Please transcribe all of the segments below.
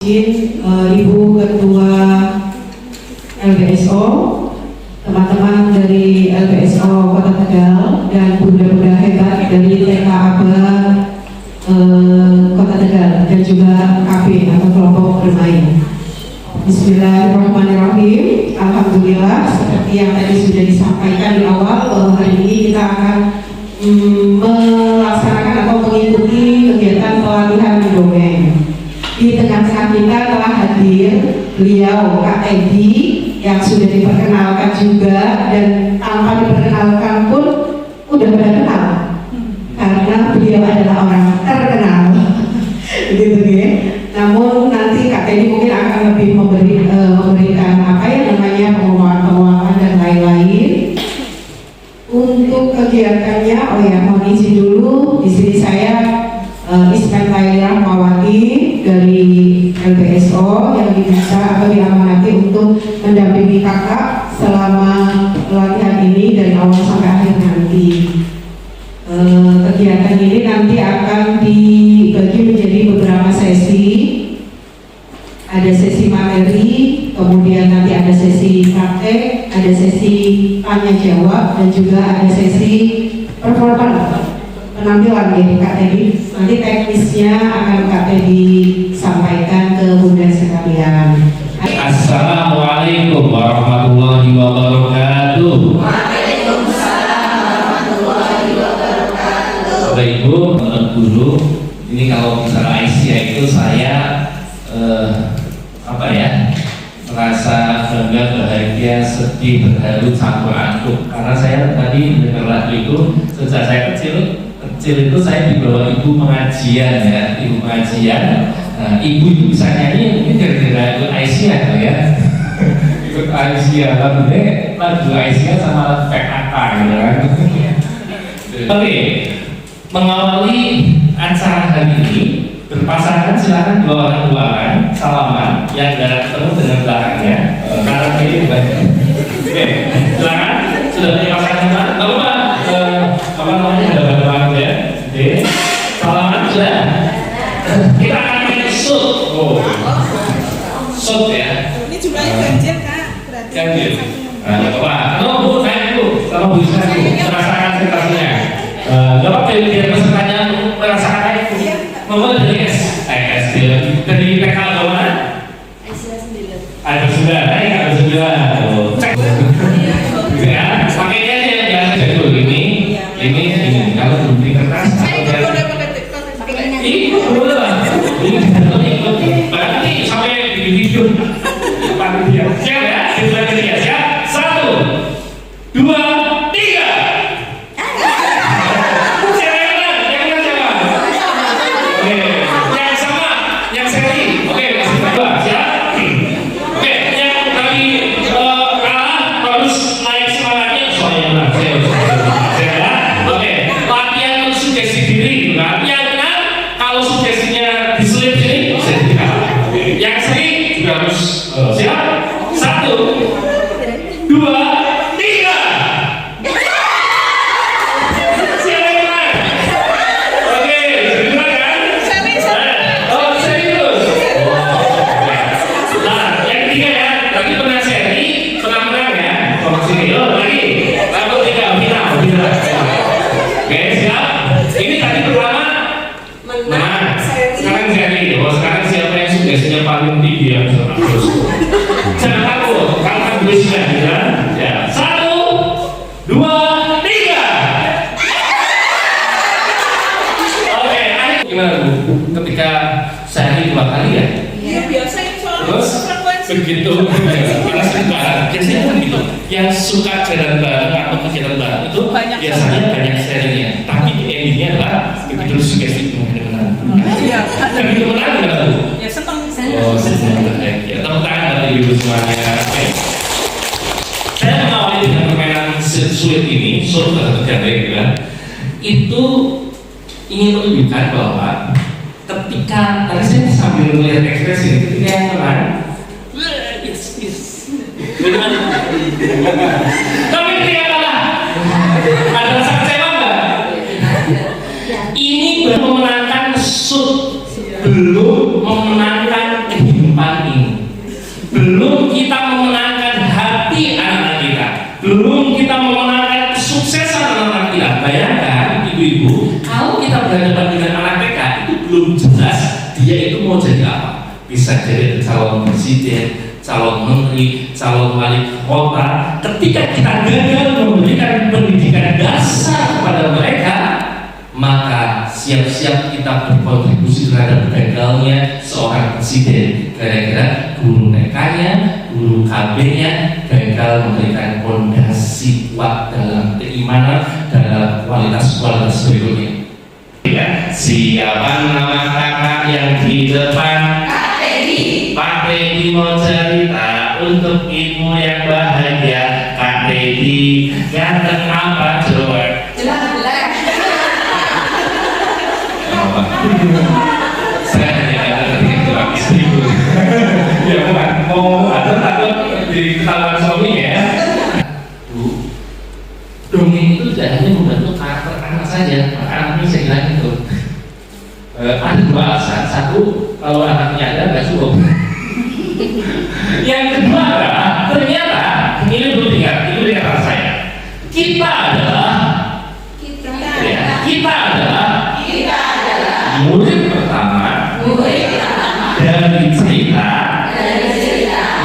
Ibu Ketua LBSO, teman-teman dari LBSO Kota Tegal, dan bunda-bunda hebat dari TKAB Kota Tegal, dan juga KB atau kelompok bermain. Bismillahirrahmanirrahim. Alhamdulillah, seperti yang tadi sudah disampaikan di awal, bahwa hari ini kita akan melaksanakan atau mengikuti kegiatan pelatihan dongeng. Di tengah-tengah kita telah hadir beliau Kak Teddy yang sudah diperkenalkan juga, dan tanpa diperkenalkan pun udah pada kenal karena beliau adalah orang terkenal gitu ya. Namun nanti Kak Teddy mungkin akan lebih memberikan apa yang namanya pengumuman dan lain-lain. Untuk kegiatannya, oh ya, mohon izin dulu, di sini saya Ismail Mawati dari LBSO yang diminta atau diamanati untuk mendampingi kakak selama pelatihan ini dari awal sampai akhir nanti. Kegiatan ini nanti akan dibagi menjadi beberapa sesi. Ada sesi materi, kemudian nanti ada sesi praktek, ada sesi tanya jawab, dan juga ada sesi performa penampilan ya Kak Teddy. Nanti teknisnya akan Kak Teddy sampaikan ke bunda sekalian. Assalamualaikum warahmatullahi wabarakatuh. Waalaikumsalam warahmatullahi wabarakatuh. Bapak Ibu, guru, ini kalau bicara Aisyah itu saya merasa bangga, bahagia, sedih, terharu, campur aduk. Karena saya tadi mendengar lagu itu sejak saya kecil itu saya dibawa ibu pengajian ya, ibu pengajian. Nah, ibu itu bisa nyanyi mungkin gara-gara lagu Aisyah ya. Ikut Aisyah, lagu Aisyah sama lagu PKK gitu kan. Oke, mengawali acara hari ini berpasangan, silakan dua orang salaman yang ketemu dengan belakangnya karena ini banyak. Oke, silakan sudah punya pasangan apa namanya ada belakang ya. Oke, salaman sudah. Kita akan main shoot. Oh, shoot ya. Ini jumlahnya ganjil Kak, berarti ganjil. Nah, Bapak, bu, saya bu, sama bu saya bu, merasakan sensasinya. Bapak biar pesertanya merasakan itu. Mau dari SD dari PK mana? Ada 9, ada 9. Cek. Ya, pakainya aja ya. Ini kalau belum di kertas atau ini boleh lah. Ini berarti sampai di video. Panitia. Siap ya? Siap. 1, 2, 3. Paling tinggi ya, jangan takut, karena bisa ya. 1, 2, 3. Oke, gimana Bu? Ketika sehari 2 kali ya? Iya biasa ini soal terus begitu karena biasanya kan gitu. Yang suka jalan bareng atau kegiatan bareng itu biasanya banyak sharingnya, tapi endingnya adalah begitu sugesti menang. Iya. Begitu menang nggak Bu? Ya seneng. Oh, senang ya. Tepuk tangan bagi ibu semuanya. Oke. Saya mengawali dengan permainan sulit ini, sulit atau gandeng kan? Itu ingin menunjukkan bahwa ketika tadi saya sambil melihat ekspresi ketika yang menang, yes. Tapi dia kalah. Ada rasa kecewa nggak? Ini baru memenangkan shoot, belum memenangkan jadi apa? Bisa jadi calon presiden, calon menteri, calon wali kota. Ketika kita gagal memberikan pendidikan dasar kepada mereka, maka siap-siap kita berkontribusi terhadap gagalnya seorang presiden. Gara-gara guru TK-nya, guru KB-nya gagal memberikan fondasi kuat dalam keimanan, dalam kualitas berikutnya. Ya, siapa nama kakak yang di depan? Pak Teddy mau cerita untuk ibu yang bahagia. Kak Teddy ganteng apa coba? Jelas-jelas. Saya hanya ada ketika jelas istriku. Ya bukan mau ada takut di ketahuan suami ya. Bu, dongeng itu tidak hanya membantu karakter anak saja. Maka anaknya saya bilang itu ada dua alasan. Satu, kalau anaknya ada nggak cukup. Yang kedua adalah ternyata ini belum ingat, itu dengar saya. Kita adalah murid pertama dari cerita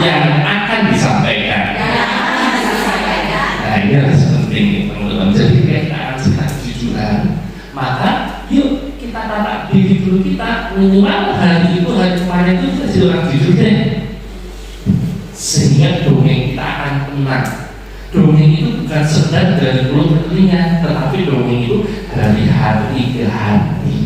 yang akan disampaikan. Nah ini harus penting teman-teman. Jadi kita akan cerita kejujuran. Maka yuk kita tata diri dulu kita, minimal hari itu hari kemarin itu kita jadi orang jujur deh. Sehingga dongeng kita akan tenang. Dongeng itu bukan sekedar dari mulut ke telinga, tetapi dongeng itu dari hati ke hati.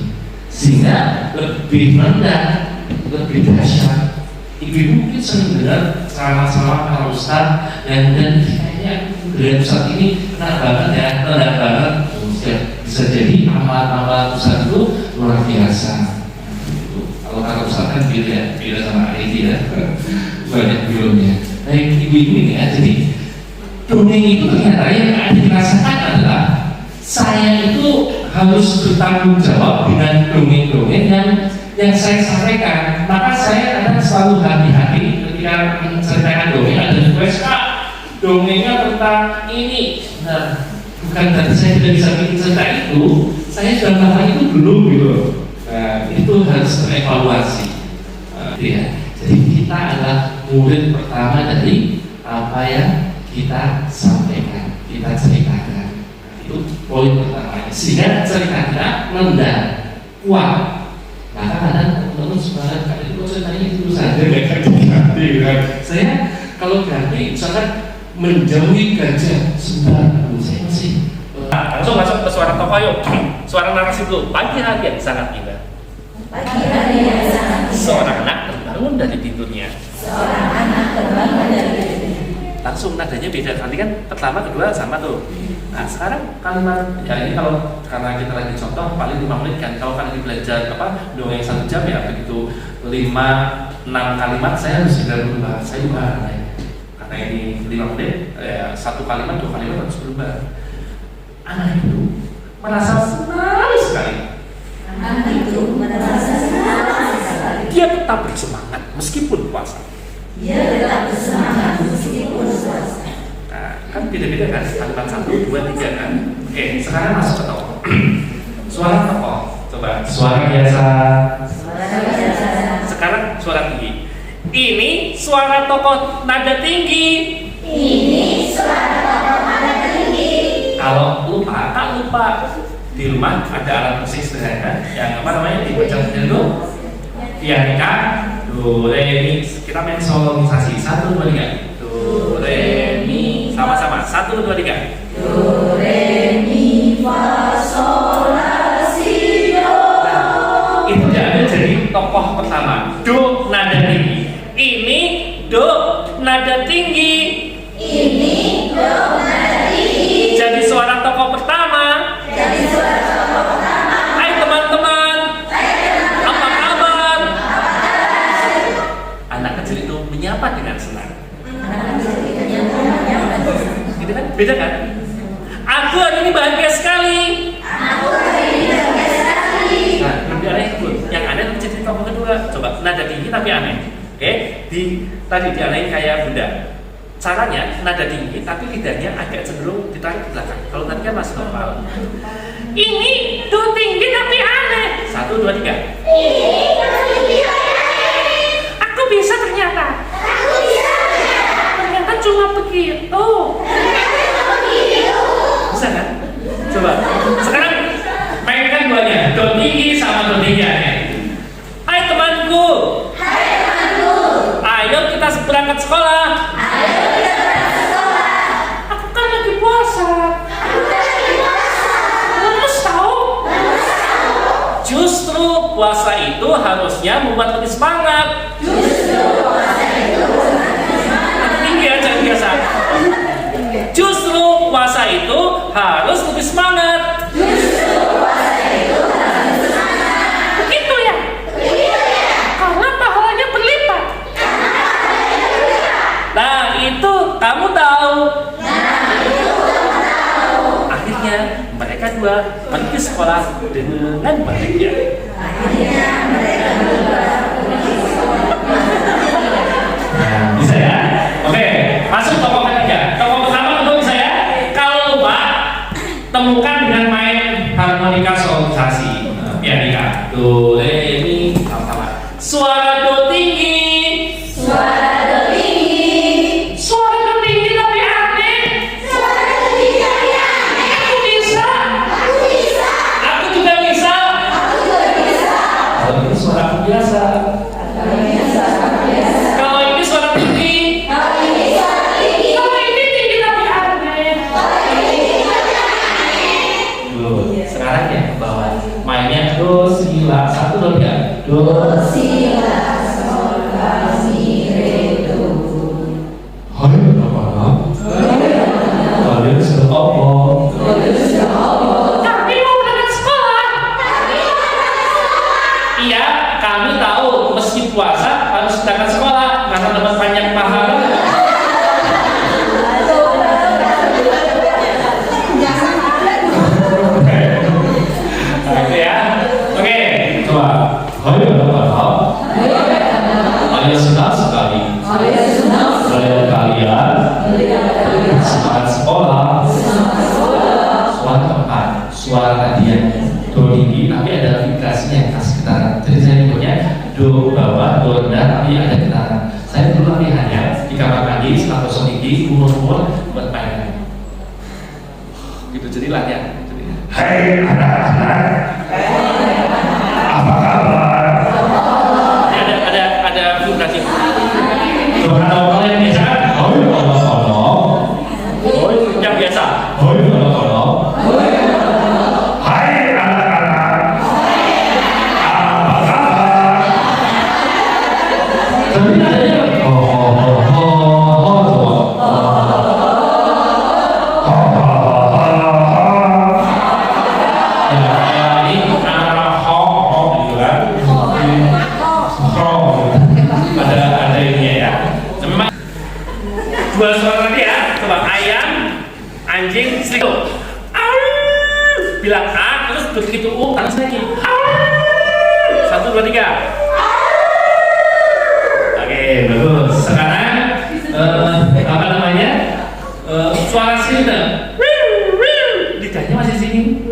Sehingga lebih rendah, lebih dahsyat. Ibu mungkin sering dengar ceramah-ceramah para ustaz dan kayaknya dari ustaz ini kena banget ya, kena banget. Bisa jadi amal-amal ustaz itu luar biasa. Kalau kata ustaz kan beda sama IT ya, banyak filmnya. Nah ibu-ibu ini ya, jadi dongeng itu ternyata yang ada dirasakan adalah saya itu harus bertanggung jawab dengan dongeng-dongeng yang saya sampaikan. Maka saya kadang selalu hati-hati ketika menceritakan dongeng. Ada request, Kak, dongengnya tentang ini. Nah, bukan berarti saya tidak bisa bikin cerita itu, saya sudah melakukan itu belum gitu. Nah, itu harus terevaluasi. Ya. Jadi kita adalah murid pertama dari apa yang kita sampaikan, kita ceritakan. Itu poin pertama. Sehingga cerita kita rendah, kuat. Maka kadang teman-teman sebenarnya kali itu ceritanya itu saja gak ganti kan. Saya kalau ganti misalkan menjauhi gajah sebentar, saya masih langsung masuk ke suara tokoh yuk. Suara narasi itu pagi hari yang sangat indah. Pagi hari yang sangat indah. Seorang anak terbangun dari tidurnya. Seorang anak terbangun dari tidurnya. Langsung nadanya beda. Nanti kan pertama kedua sama tuh. Nah sekarang kalimat ya ini kalau karena kita lagi contoh paling 5 menit kan. Kalau kalian belajar apa dongeng 1 jam ya begitu 5-6 kalimat saya harus segera berubah. Saya ubah karena ini 5 menit ya, 1 kalimat 2 kalimat harus berubah. Anak itu merasa senang sekali. Anak itu merasa senang sekali. Dia tetap bersemangat meskipun puasa. Dia tetap bersemangat meskipun puasa. Nah, kan beda-beda kan kalimat 1, 2, 3 kan. Oke, sekarang masuk ke tokoh. Suara tokoh. Coba suara biasa. Suara biasa. Sekarang suara tinggi. Ini suara tokoh nada tinggi. Ini suara tokoh nada tinggi. Kalau lupa, tak lupa di rumah ada alat musik sederhana yang apa namanya dibocor dulu. Pianika, do re mi. Kita main solonisasi 1, 2, 3. Do re mi. Sama-sama 1, 2, 3. Do re mi fa sol la si do. Nah, itu diambil jadi tokoh pertama. Do nada tinggi. Ini do nada tinggi. Ini do nada tinggi. Jadi suara tokoh pertama. Jadi suara tokoh pertama. Hai teman-teman. Apa kabar? Anak kecil itu menyapa dengan senang. Anak kecil itu menyapa. Gitu kan? Beda kan? Aku hari ini bahagia sekali. Aku hari ini bahagia sekali. Nah, lebih aneh itu. Yang aneh jadi tokoh kedua. Coba nada tinggi tapi aneh. Oke, tadi dianain kayak bunda. Caranya nada tinggi tapi lidahnya agak cenderung ditarik ke belakang. Kalau tadi kan masih normal. Ini do tinggi tapi aneh. 1, 2, 3. Ini do tinggi tapi aneh. sekolah. Aku kan lagi puasa. Lemes tahu. Justru puasa itu harusnya membuat lebih semangat. Tinggi ya, jangan biasa. Justru puasa itu harus lebih semangat. Begitu ya? Karena pahalanya berlipat. Nah itu kamu tahu. Akhirnya mereka dua pergi sekolah dengan baiknya. Nah, bisa ya? Oke, masuk tokoh ketiga. Tokoh pertama tentu bisa ya. Kalau lupa, temukan dengan main harmonika solfeji, pianika. Do, re, mi, sama-sama. Suara do tinggi. Suara do tinggi tapi aneh. Aku bisa. Aku juga bisa. Kalau itu suara aku biasa. Kalau ini suara tinggi. Kalau ini tinggi tapi aneh. Sekarang ya ke bawah. Mainnya do, si, la, 1, 2, 3. Do, si, la, sol, la, si, re, do. Hai, apa? Kalian sudah apa? Kami mau berangkat sekolah. Iya, kami tahu meski puasa harus berangkat sekolah karena dapat banyak pahala. Oke ya. Oke, coba. Hai, apa? Saya senang sekali. Melihat kalian semangat sekolah. Suara tempat, suara tadi yang do tinggi tapi ada vibrasinya yang khas getaran. Jadi saya punya do bawah, do rendah tapi ada getaran. Saya dulu latihannya di kamar mandi setelah kosong tinggi, umur buat main. Gitu jadi latihan. Hai anak-anak, apa kabar? Ada vibrasi. Kalau kalian bisa, yang biasa. Hai anak-anak, apa kabar? Tapi adanya ada ini ya. Memang dua suara tadi ya. Coba ayam, anjing, selingkuh. Bilang A, terus begitu U, harus lagi. 1, 2, 3. Oke, bagus. Sekarang apa namanya? Suara sirine. Lidahnya masih sini.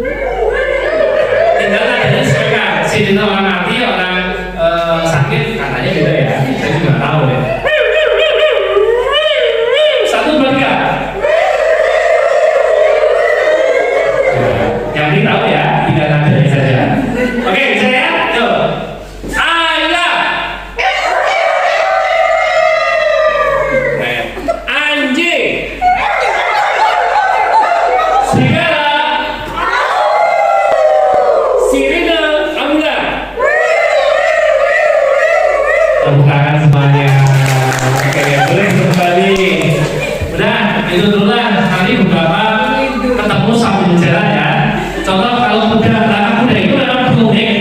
Tinggal nadanya sesuaikan. Sirine orang mati, orang sakit, katanya beda ya. Saya juga tahu ya. 1, 2, 3. Yang ini tahu ya, tinggal nadanya saja. Oke, bisa ya? Yuk. Ayam. Anjing. Serigala. Sirine, ambulan. Tepuk tangan semuanya. Oke, boleh kembali. Udah, itu dulu lah. Nanti beberapa ketemu sambil jalan ya. Contoh kalau kuda itu memang unik.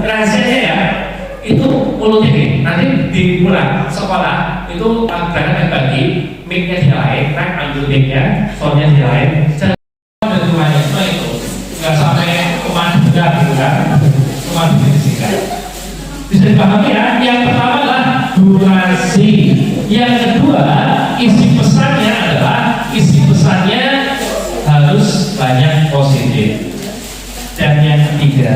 Rahasianya ya, itu mulutnya nih. Nanti di pulang sekolah itu berangkat pagi, mic-nya dilain, ambil mic-nya, soundnya dilain. Jangan ada semua itu, nggak sampai kemana juga gitu kan? Kemana disingkat. Bisa dipahami ya. Yang pertama adalah durasi. Yang kedua, isi pesannya harus banyak positif. Dan yang ketiga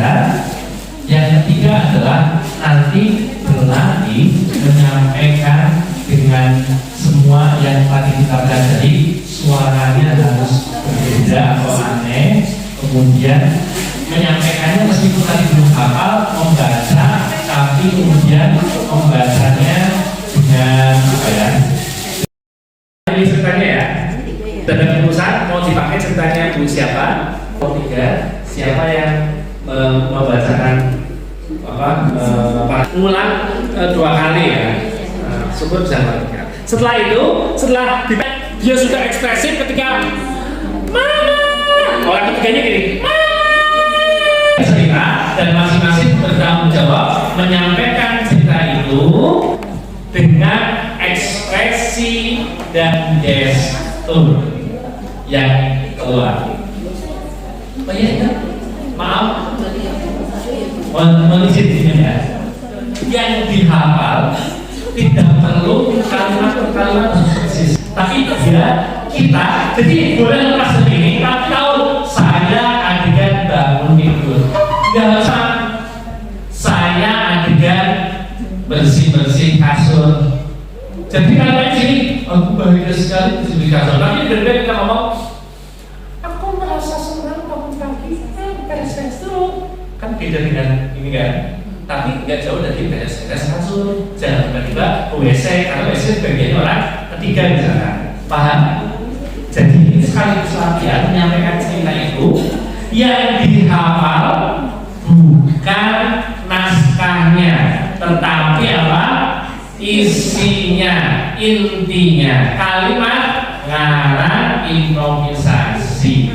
adalah nanti berlatih menyampaikan dengan semua yang tadi kita pelajari, suaranya harus berbeda atau aneh. Kemudian menyampaikannya meskipun tadi belum hafal, membaca, tapi kemudian membacanya dengan apa ya, ngulang 2 kali ya. Syukur bisa melakukan. Setelah itu, setelah dia sudah ekspresif ketika mama, orang ketiganya gini, mama, cerita dan masing-masing bertanggung jawab menyampaikan cerita itu dengan ekspresi dan gestur yang keluar. Oh iya, maaf, mohon izin ya. Yang dihafal tidak perlu kalimat persis, tapi kita jadi boleh lepas ini, tapi tahu saya adegan bangun tidur, nggak usah saya adegan bersih kasur. Jadi kalau sini aku bahagia sekali bersih kasur, tapi berbeda kita ngomong aku merasa senang bangun pagi, beres dulu, kan beda dengan ini kan. Tapi nggak jauh dari beres kasur. Jangan tiba-tiba WC, karena WC bagian orang ketiga misalnya. Paham? Jadi ini sekaligus latihan menyampaikan cerita itu yang dihafal bukan naskahnya, tetapi apa? Isinya, intinya. Kalimat ngarang improvisasi.